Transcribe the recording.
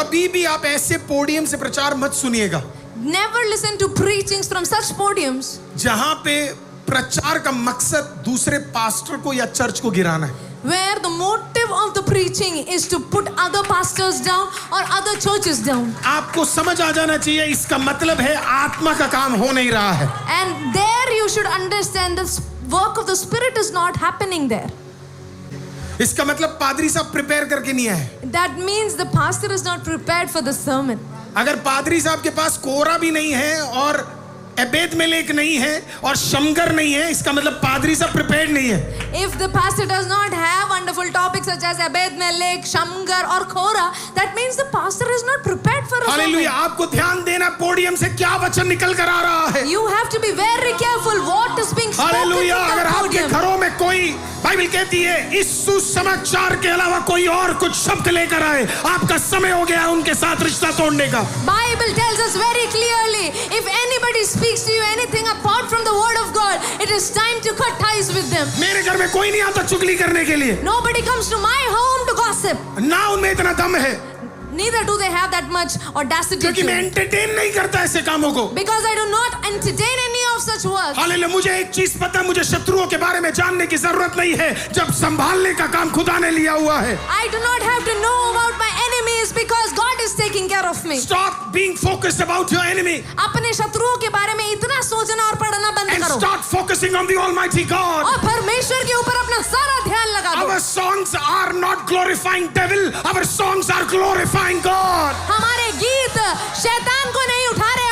कभी भी आप ऐसे पोडियम से प्रचार मत सुनिएगा Never listen to preachings from such podiums जहां पे प्रचार का मकसद दूसरे पास्टर को या चर्च को गिराना है। where the motive of the preaching is to put other pastors down or other churches down. आपको समझ आ जाना चाहिए, इसका मतलब है आत्मा का काम हो नहीं रहा है। And there you should understand the work of the Spirit is not happening there. इसका मतलब पादरी साहब प्रिपेयर करके नहीं आए। That means the pastor is not prepared for the sermon. अगर पादरी साहब के पास कोरा भी नहीं है और एबेद मेलेक नहीं है और शमगर नहीं है, इसका मतलब पादरी साहब प्रिपेयर्ड नहीं है। If the pastor does not have wonderful topics such as Abed Melek, Shamgar or Korah, that means the pastor is not prepared for a hallelujah. sermon. आपको ध्यान देना पोडियम से क्या वचन निकल कर आ रहा है। You have to be very careful what is being spoken hallelujah. from अगर the आपके podium. घरों में कोई, बाइबल कहती है, इस सुसमाचार के अलावा कोई और कुछ शब्द लेकर आए, आपका समय हो गया उनके साथ रिश्ता तोड़ने का। Bible tells us very clearly, if anybody speaks to you anything apart from the word of God, it is time to cut ties with them. मेरे घर में कोई नहीं आता चुगली करने के लिए, Nobody comes to my home to gossip. ना उनमें इतना दम है, Neither do they have that much audacity क्योंकि मैं to. एंटरटेन नहीं करता ऐसे कामों को। Because I do not entertain any of such work. Hallelujah. मुझे एक चीज पता है, मुझे शत्रुओं के बारे में जानने की जरूरत नहीं है, जब संभालने का काम खुदा ने लिया हुआ है। I do not have to know about my enemies because God is taking care of me. Stop being focused about your enemy अपने शत्रुओं के बारे में इतना सोचना और पढ़ना बंद and करो start focusing on the Almighty God. और परमेश्वर के ऊपर अपना सारा ध्यान लगा दो। Our songs are not glorifying devil, our songs are glorifying God. हमारे गीत शैतान को नहीं उठा रहे